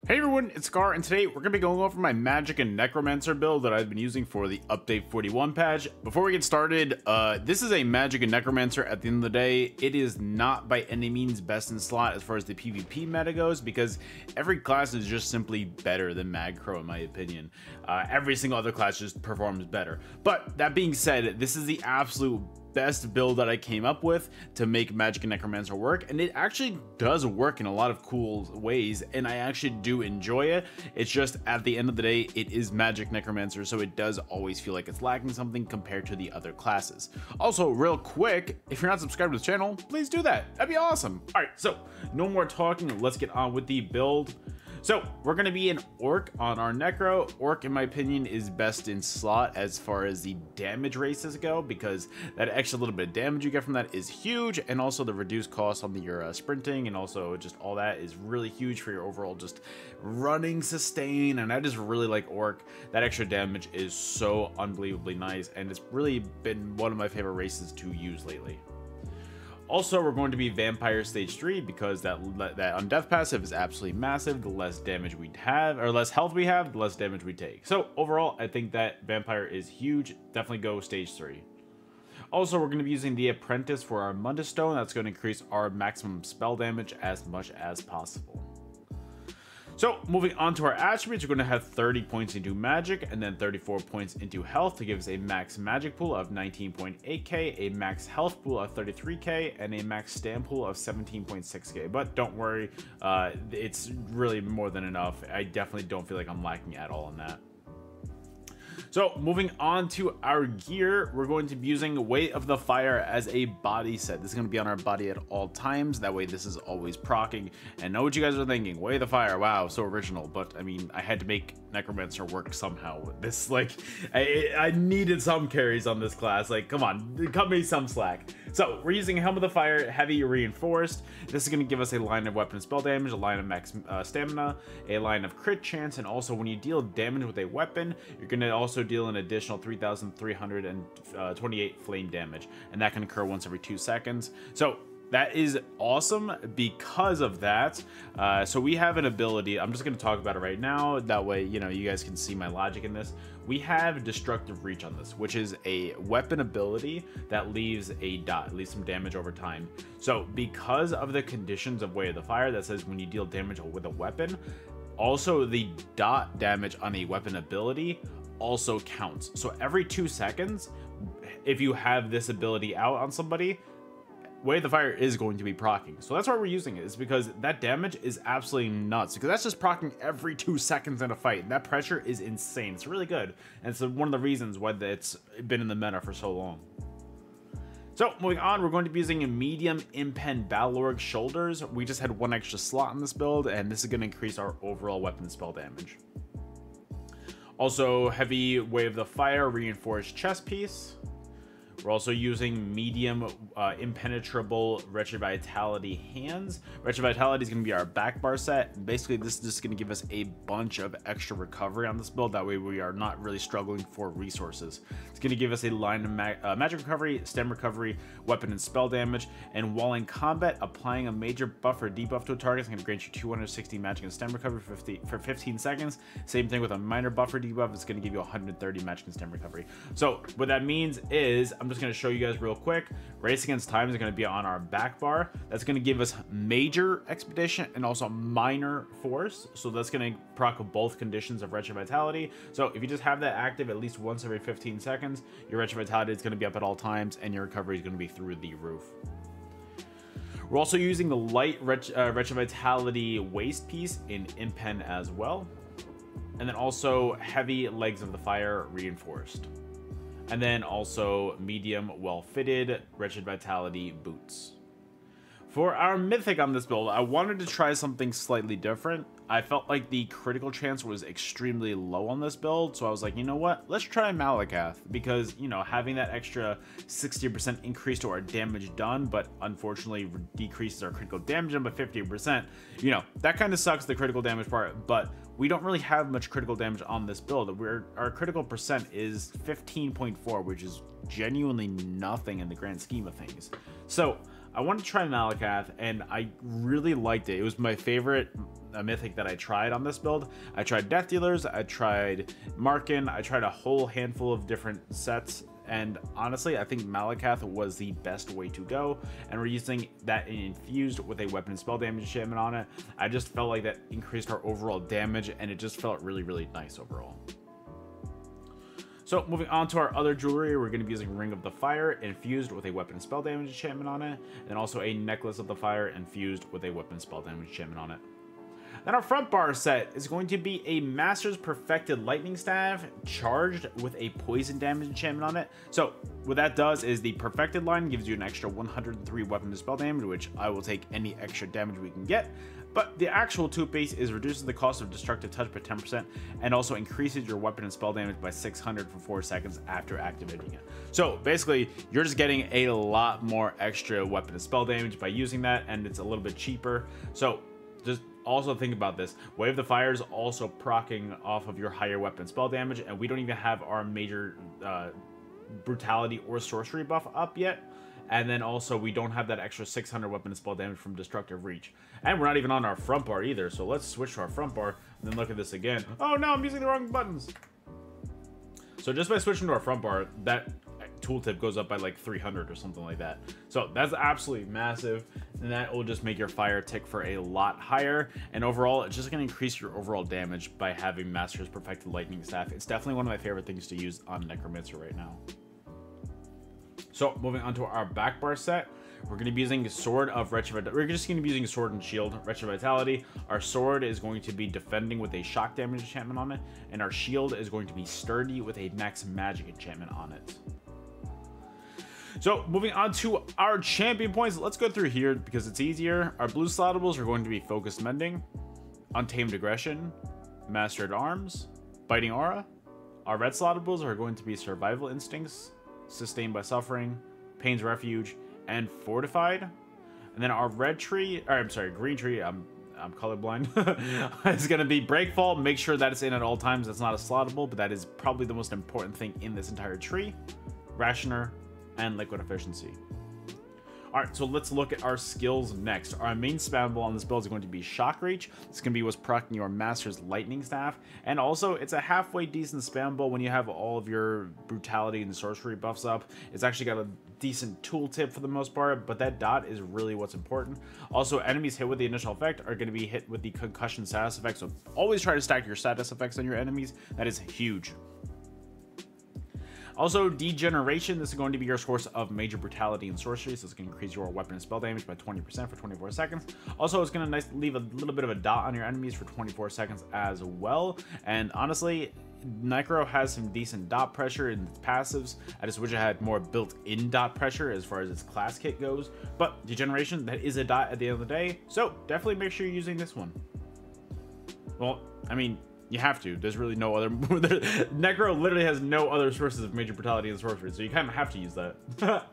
Hey everyone, it's Sekaar, and today we're going to be going over my Magicka Necromancer build that I've been using for the Update 41 patch. Before we get started, this is a Magicka Necromancer at the end of the day. It is not by any means best in slot as far as the PvP meta goes, because every class is just simply better than MagCro in my opinion. Every single other class just performs better. But that being said, this is the absolute best build that I came up with to make Magicka Necromancer work, and it actually does work in a lot of cool ways, and I actually do enjoy it. It's just at the end of the day, it is Magicka Necromancer, so it does always feel like it's lacking something compared to the other classes. Also, real quick, if you're not subscribed to the channel, please do that. That'd be awesome. All right, so no more talking. Let's get on with the build. So we're going to be an Orc on our Necro. Orc, in my opinion, is best in slot as far as the damage races go, because that extra little bit of damage you get from that is huge, and also the reduced cost on your sprinting, and also just all that is really huge for your overall just running sustain. And I just really like Orc. That extra damage is so unbelievably nice, and it's really been one of my favorite races to use lately. Also, we're going to be Vampire Stage 3 because that Undeath passive is absolutely massive. The less damage we have, or less health we have, the less damage we take. So overall, I think that Vampire is huge. Definitely go Stage 3. Also, we're going to be using the Apprentice for our Mundus Stone. That's going to increase our maximum spell damage as much as possible. So moving on to our attributes, we're going to have 30 points into magic and then 34 points into health to give us a max magic pool of 19.8k, a max health pool of 33k, and a max stam pool of 17.6k. But don't worry, it's really more than enough. I definitely don't feel like I'm lacking at all in that. So moving on to our gear, we're going to be using Way of the Fire as a body set. This is going to be on our body at all times. That way this is always proccing. And know what you guys are thinking. Way of the Fire, wow, so original. But I mean, I had to make Necromancer work somehow. This, like, I needed some carries on this class. Like, come on, cut me some slack. So we're using Helm of the Fire, heavy reinforced. This is going to give us a line of weapon spell damage, a line of max stamina, a line of crit chance, and also when you deal damage with a weapon, you're going to also deal an additional 3,328 flame damage, and that can occur once every 2 seconds. So that is awesome because of that. So we have an ability. I'm just going to talk about it right now. That way, you know, you guys can see my logic in this. We have Destructive Reach on this, which is a weapon ability that leaves a dot, leaves some damage over time. So because of the conditions of Way of the Fire that says when you deal damage with a weapon, also the dot damage on a weapon ability also counts. So every 2 seconds, if you have this ability out on somebody, Way of the Fire is going to be proccing. So that's why we're using it, is because that damage is absolutely nuts, because that's just proccing every 2 seconds in a fight, and that pressure is insane. It's really good, and it's one of the reasons why it's been in the meta for so long. So moving on, we're going to be using a medium Impen Balorg Shoulders. We just had one extra slot in this build, and this is going to increase our overall weapon spell damage. Also, heavy Way of the Fire reinforced chest piece. We're also using medium impenetrable Wretched Vitality hands. Wretched Vitality is going to be our back bar set. Basically, this is just going to give us a bunch of extra recovery on this build. That way we are not really struggling for resources. It's going to give us a line of magic recovery, stem recovery, weapon and spell damage, and while in combat, applying a major buff or debuff to a target is going to grant you 260 magic and stem recovery for 15 seconds. Same thing with a minor buff or debuff. It's going to give you 130 magic and stem recovery. So what that means is, I'm just going to show you guys real quick. Race Against Time is going to be on our back bar. That's going to give us major expedition and also minor force. So that's going to proc both conditions of Wretched Vitality. So if you just have that active at least once every 15 seconds, your Wretched Vitality is going to be up at all times, and your recovery is going to be through the roof. We're also using the light Wretched Vitality waist piece in Impen as well. And then also heavy Legs of the Fire reinforced. And then also medium well-fitted Wretched Vitality boots. For our mythic on this build, I wanted to try something slightly different. I felt like the critical chance was extremely low on this build, so I was like, you know what, let's try Magicka, because, you know, having that extra 60% increase to our damage done, but unfortunately decreases our critical damage done by 50%, you know, that kind of sucks, the critical damage part, but we don't really have much critical damage on this build. Our critical percent is 15.4, which is genuinely nothing in the grand scheme of things. So I wanted to try Malakath, and I really liked it. It was my favorite mythic that I tried on this build. I tried Death Dealers, I tried Markin, I tried a whole handful of different sets, and honestly, I think Malakath was the best way to go, and we're using that infused with a weapon and spell damage enchantment on it. I just felt like that increased our overall damage, and it just felt really, really nice overall. So moving on to our other jewelry, we're going to be using Ring of the Fire infused with a weapon and spell damage enchantment on it, and also a Necklace of the Fire infused with a weapon and spell damage enchantment on it. Then our front bar set is going to be a Master's Perfected Lightning Staff charged with a poison damage enchantment on it. So what that does is the Perfected line gives you an extra 103 weapon and spell damage, which I will take any extra damage we can get. But the actual two-piece is reduces the cost of destructive touch by 10% and also increases your weapon and spell damage by 600 for 4 seconds after activating it. So basically, you're just getting a lot more extra weapon and spell damage by using that, and it's a little bit cheaper. So just also think about this. Wave the Fire is also proccing off of your higher weapon and spell damage, and we don't even have our major brutality or sorcery buff up yet. And then also we don't have that extra 600 weapon and spell damage from destructive reach. And we're not even on our front bar either. So let's switch to our front bar and then look at this again. Oh no, I'm using the wrong buttons. So just by switching to our front bar, that tooltip goes up by like 300 or something like that. So that's absolutely massive. And that will just make your fire tick for a lot higher. And overall, it's just going to increase your overall damage by having Master's Perfected Lightning Staff. It's definitely one of my favorite things to use on Necromancer right now. So moving on to our back bar set, we're going to be using Sword of Wretched Vitality. We're just going to be using Sword and Shield, Wretched Vitality. Our sword is going to be defending with a shock damage enchantment on it, and our shield is going to be sturdy with a max magic enchantment on it. So moving on to our champion points, let's go through here because it's easier. Our blue slottables are going to be Focused Mending, Untamed Aggression, Master at Arms, Biting Aura. Our red slottables are going to be Survival Instincts, Sustained by Suffering, Pain's Refuge, and Fortified. And then our green tree, I'm colorblind. It's going to be Breakfall. Make sure that it's in at all times. That's not a slottable, but that is probably the most important thing in this entire tree. Rationer, and Liquid Efficiency. Alright, so let's look at our skills next. Our main spammable on this build is going to be Shock Reach. It's going to be what's proccing your Master's Lightning Staff. And also, it's a halfway decent spammable when you have all of your Brutality and Sorcery buffs up. It's actually got a decent tooltip for the most part, but that dot is really what's important. Also, enemies hit with the initial effect are going to be hit with the Concussion status effect, so always try to stack your status effects on your enemies. That is huge. Also, Degeneration, this is going to be your source of major brutality and sorcery, so it's going to increase your weapon and spell damage by 20% for 24 seconds. Also, it's going to leave a little bit of a dot on your enemies for 24 seconds as well. And honestly, MagCro has some decent dot pressure in its passives. I just wish I had more built-in dot pressure as far as its class kit goes. But Degeneration, that is a dot at the end of the day, so definitely make sure you're using this one. Well, I mean, you have to. There's really no other. Necro literally has no other sources of major brutality and sorcery, so you kind of have to use that.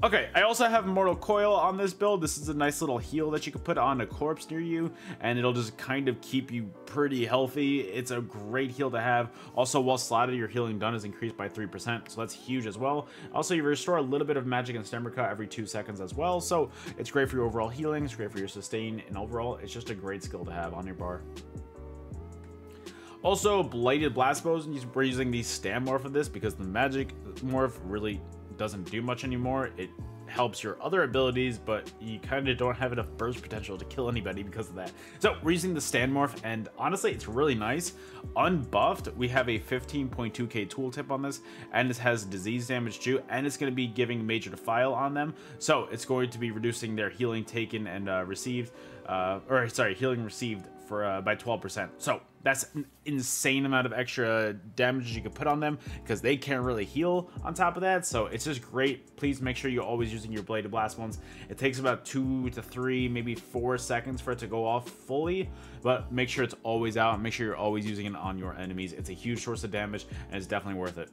Okay, I also have Mortal Coil on this build. This is a nice little heal that you can put on a corpse near you, and it'll just kind of keep you pretty healthy. It's a great heal to have. Also, while slotted, your healing done is increased by 3%, so that's huge as well. Also, you restore a little bit of magic and stamina every 2 seconds as well, so it's great for your overall healing, it's great for your sustain, and overall, it's just a great skill to have on your bar. Also, Blighted Blast Bows, we're using the Stam Morph of this because the Magic Morph really doesn't do much anymore. It helps your other abilities, but you kind of don't have enough burst potential to kill anybody because of that. So we're using the Stand Morph, and honestly, it's really nice. Unbuffed, we have a 15.2k tooltip on this, and this has disease damage too, and it's going to be giving Major Defile on them. So it's going to be reducing their healing taken and healing received for by 12%. So that's an insane amount of extra damage you can put on them because they can't really heal on top of that. So it's just great. Please make sure you're always using your Bladed Blast ones. It takes about 2 to 3, maybe 4 seconds for it to go off fully, but make sure it's always out. Make sure you're always using it on your enemies. It's a huge source of damage and it's definitely worth it.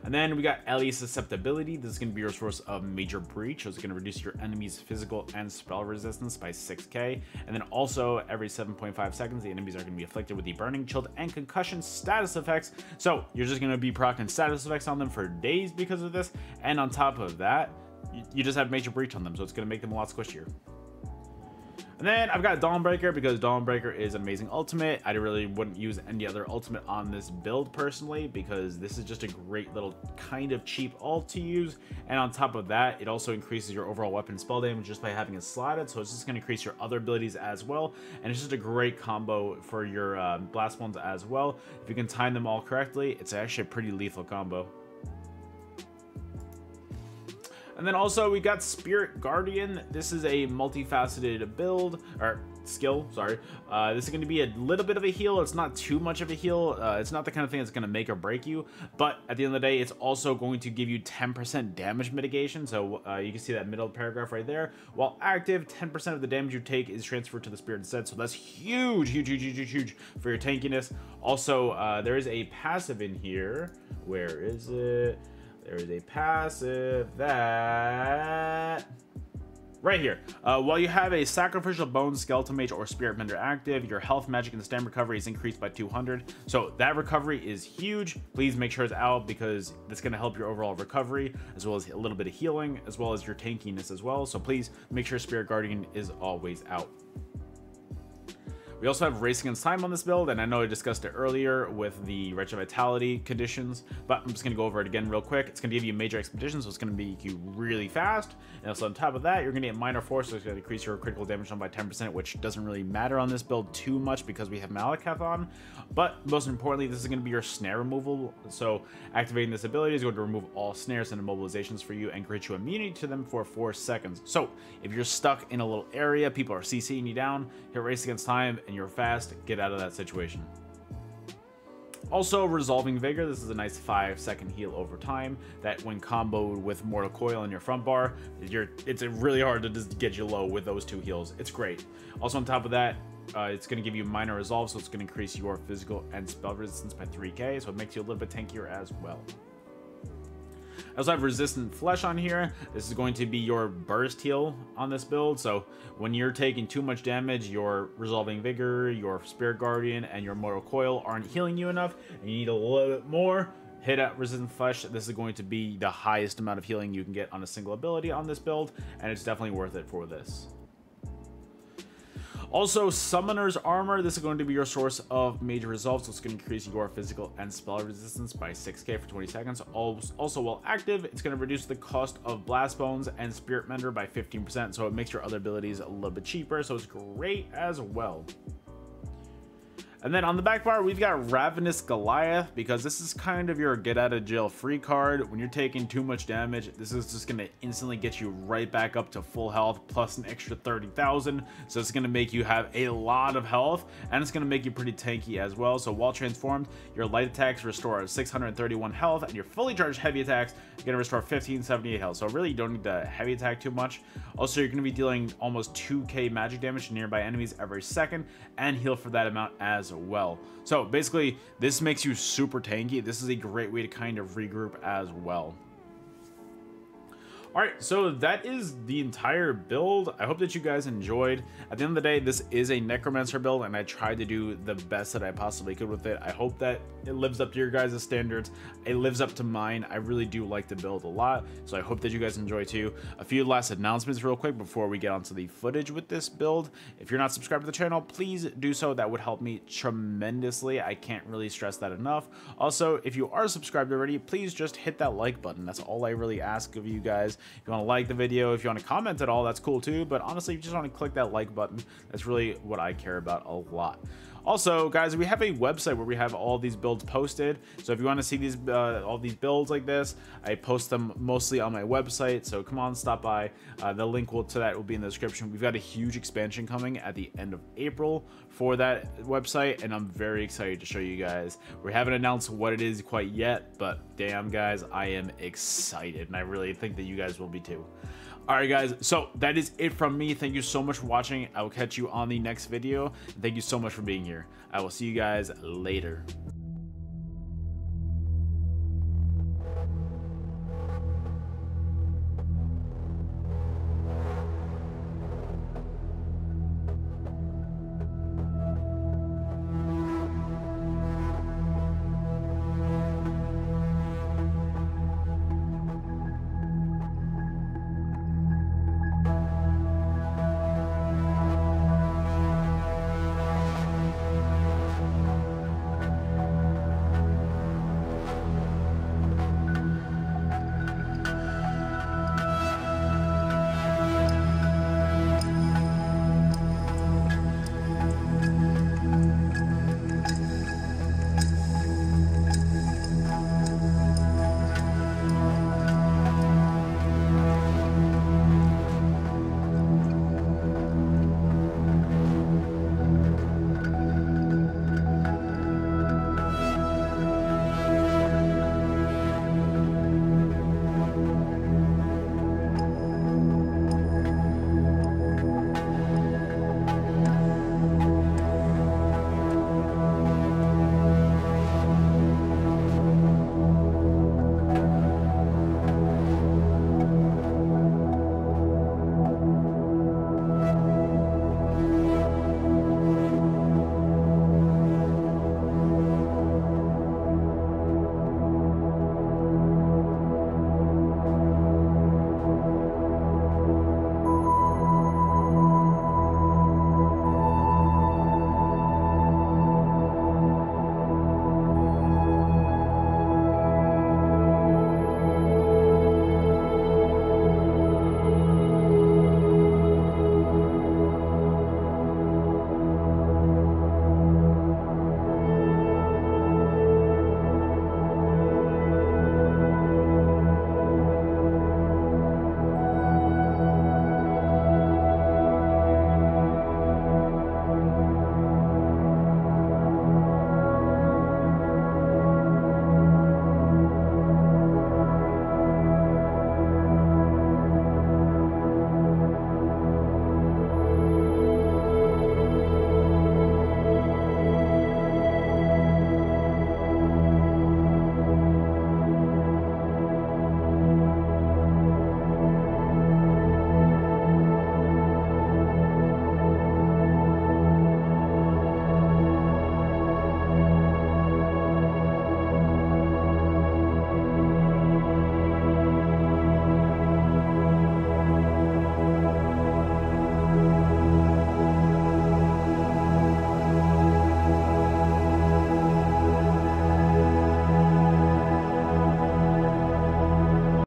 And then we got Ellie Susceptibility. This is going to be your source of Major Breach. So it's going to reduce your enemy's physical and spell resistance by 6k. And then also every 7.5 seconds, the enemies are going to be afflicted with the Burning, Chilled, and Concussion status effects. So you're just going to be proccing status effects on them for days because of this. And on top of that, you just have major breach on them, so it's going to make them a lot squishier. And then I've got Dawnbreaker because Dawnbreaker is an amazing ultimate. I really wouldn't use any other ultimate on this build personally because this is just a great little kind of cheap ult to use. And on top of that, it also increases your overall weapon spell damage just by having it slotted. So it's just going to increase your other abilities as well. And it's just a great combo for your blast ones as well. If you can time them all correctly, it's actually a pretty lethal combo. And then also we got Spirit Guardian. This is a multifaceted build, or skill, sorry. This is going to be a little bit of a heal. It's not too much of a heal. It's not the kind of thing that's going to make or break you. But at the end of the day, it's also going to give you 10% damage mitigation. So you can see that middle paragraph right there. While active, 10% of the damage you take is transferred to the Spirit instead. So that's huge, huge, huge, huge, huge, huge for your tankiness. Also, there is a passive in here. Where is it? There is a passive that right here. While you have a Sacrificial Bones, Skeletal Mage, or Spirit Mender active, your health, magic, and stamina recovery is increased by 200. So that recovery is huge. Please make sure it's out because that's going to help your overall recovery, as well as a little bit of healing, as well as your tankiness as well. So please make sure Spirit Guardian is always out. We also have Race Against Time on this build, and I know I discussed it earlier with the Wretched Vitality conditions, but I'm just going to go over it again real quick. It's going to give you major expeditions, so it's going to make you really fast. And also on top of that, you're going to get Minor Force, so it's going to increase your critical damage on by 10%, which doesn't really matter on this build too much because we have Malekith on. But most importantly, this is going to be your snare removal. So activating this ability is going to remove all snares and immobilizations for you and grant you immunity to them for 4 seconds. So if you're stuck in a little area, people are CCing you down, hit Race Against Time, and you're fast, get out of that situation. Also, Resolving Vigor. This is a nice 5-second heal over time that when comboed with Mortal Coil in your front bar, it's really hard to just get you low with those 2 heals. It's great. Also on top of that, it's going to give you Minor Resolve, so it's going to increase your physical and spell resistance by 3k, so it makes you a little bit tankier as well. I also have Resistant Flesh on here. This is going to be your burst heal on this build. So when you're taking too much damage, your Resolving Vigor, your Spirit Guardian, and your Mortal Coil aren't healing you enough, and you need a little bit more, hit at Resistant Flesh. This is going to be the highest amount of healing you can get on a single ability on this build, and it's definitely worth it for this. Also, Summoner's Armor. This is going to be your source of major resolve, so it's going to increase your physical and spell resistance by 6k for 20 seconds. Also, while active, it's going to reduce the cost of Blast Bones and Spirit Mender by 15%, so it makes your other abilities a little bit cheaper, so it's great as well. And then on the back bar, we've got Ravenous Goliath, because this is kind of your get out of jail free card. When you're taking too much damage, this is just going to instantly get you right back up to full health plus an extra 30,000. So it's going to make you have a lot of health, and it's going to make you pretty tanky as well. So while transformed, your light attacks restore 631 health, and your fully charged heavy attacks are going to restore 1578 health. So really, you don't need to heavy attack too much. Also, you're going to be dealing almost 2k magic damage to nearby enemies every second, and heal for that amount as well. So basically, this makes you super tanky. This is a great way to kind of regroup as well. Alright, so that is the entire build. I hope that you guys enjoyed. At the end of the day, this is a Necromancer build, and I tried to do the best that I possibly could with it. I hope that it lives up to your guys' standards. It lives up to mine. I really do like the build a lot, so I hope that you guys enjoy too. A few last announcements real quick before we get onto the footage with this build. If you're not subscribed to the channel, please do so. That would help me tremendously. I can't really stress that enough. Also, if you are subscribed already, please just hit that like button. That's all I really ask of you guys. If you want to like the video, if you want to comment at all, that's cool too. But honestly, if you just want to click that like button, that's really what I care about a lot. Also, guys, we have a website where we have all these builds posted. So if you want to see these all these builds like this, I post them mostly on my website. So come on, stop by. The link to that will be in the description. We've got a huge expansion coming at the end of April for that website, and I'm very excited to show you guys. We haven't announced what it is quite yet, but damn, guys, I am excited, and I really think that you guys will be too. Alright guys, so that is it from me. Thank you so much for watching. I will catch you on the next video. Thank you so much for being here. I will see you guys later.